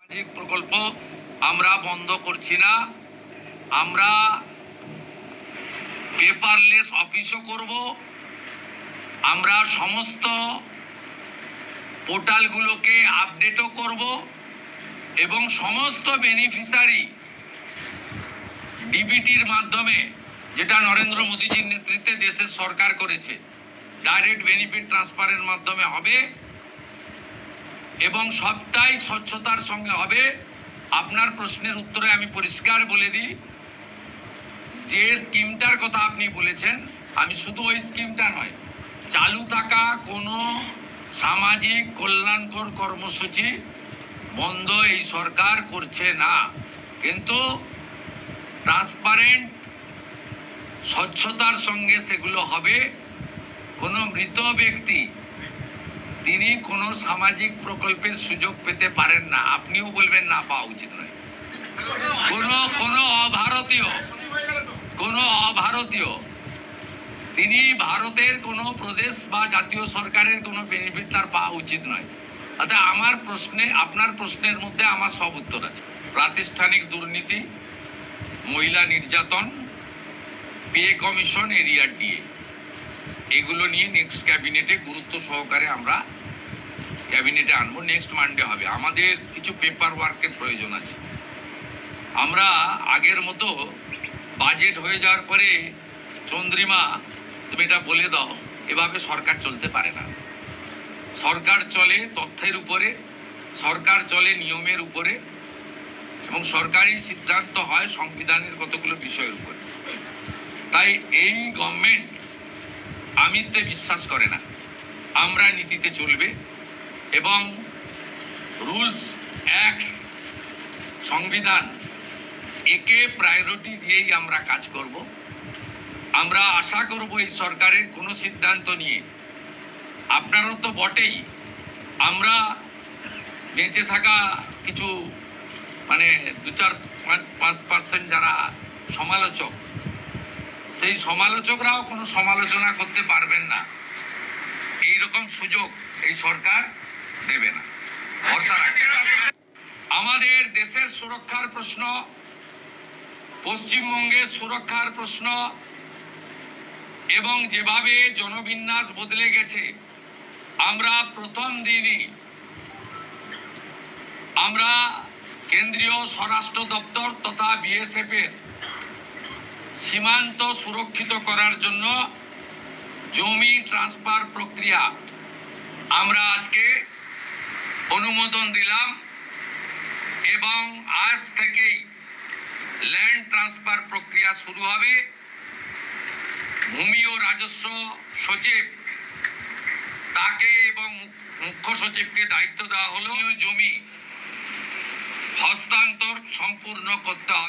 প্রকল্প আমরা বন্ধ করছি না, আমরা পেপারলেস অফিসও করব, আমরা সমস্ত পোর্টালগুলোকে আপডেটও করব এবং সমস্ত বেনিফিশিয়ারি ডিবিটির মাধ্যমে, যেটা নরেন্দ্র মোদীজির নেতৃত্বে দেশের সরকার করেছে, ডাইরেক্ট বেনিফিট ট্রান্সফারের মাধ্যমে হবে এবং সবটাই স্বচ্ছতার সঙ্গে হবে। আপনার প্রশ্নের উত্তরে আমি পরিষ্কার বলে দিই, যে স্কিমটার কথা আপনি বলেছেন, আমি শুধু ওই স্কিমটা নয়, চালু থাকা কোনো সামাজিক কল্যাণকর কর্মসূচি বন্ধ এই সরকার করছে না, কিন্তু ট্রান্সপারেন্ট স্বচ্ছতার সঙ্গে সেগুলো হবে। কোনো মৃত ব্যক্তি তিনি কোনো সামাজিক প্রকল্পের সুযোগ পেতে পারেন না, আপনিও বলবেন না পাওয়া উচিত নয়। কোনো অভারতীয় তিনি ভারতের কোনো প্রদেশ বা জাতীয় সরকারের কোনো বেনিফিট তার পাওয়া উচিত নয়। অর্থাৎ আমার প্রশ্নে, আপনার প্রশ্নের মধ্যে আমার সব উত্তর আছে। প্রাতিষ্ঠানিক দুর্নীতি, মহিলা নির্যাতন, পে কমিশন, এরিয়ার ডিএ, এগুলো নিয়ে নেক্সট ক্যাবিনেটে গুরুত্ব সহকারে আমরা ক্যাবিনেটে আনবো। নেক্সট মানডে হবে। আমাদের কিছু পেপার ওয়ার্কের প্রয়োজন আছে। আমরা আগের মতো বাজেট হয়ে যাওয়ার পরে চন্দ্রিমা তুমি এটা বলে দাও, এভাবে সরকার চলতে পারে না। সরকার চলে তথ্যের উপরে, সরকার চলে নিয়মের উপরে এবং সরকারি সিদ্ধান্ত হয় সংবিধানের কতগুলো বিষয়ের উপরে। তাই এই গভর্নমেন্ট আমিত্বে বিশ্বাস করে না, আমরা নীতিতে চলবে এবং রুলস, অ্যাক্টস, সংবিধান, একে প্রায়োরিটি দিয়েই আমরা কাজ করব। আমরা আশা করব এই সরকারের কোনো সিদ্ধান্ত নিয়ে, আপনারও তো বটেই, আমরা বেঁচে থাকা কিছু 2-4-5% যারা সমালোচক, সেই সমালোচকরাও কোনো সমালোচনা করতে পারবেন না, এইরকম সুযোগ এই সরকার দেবে না। ভরসা রাখবেন। আমাদের দেশের সুরক্ষার প্রশ্ন, পশ্চিমবঙ্গের সুরক্ষার প্রশ্ন এবং যেভাবে জনবিন্যাস বদলে গেছে, আমরা প্রথম দিনই আমরা কেন্দ্রীয় স্বরাষ্ট্র দপ্তর তথা বিএসএফ এর সীমান্ত সুরক্ষিত করার জন্য জমি ট্রান্সফার প্রক্রিয়া আমরা আজকে অনুমোদন দিলাম এবং আজ থেকেই ল্যান্ড ট্রান্সফার প্রক্রিয়া শুরু হবে। ভূমি ও রাজস্ব সচিব তাকে এবং মুখ্য সচিবকে দায়িত্ব দেওয়া হলো জমি হস্তান্তর সম্পূর্ণ করতে হবে।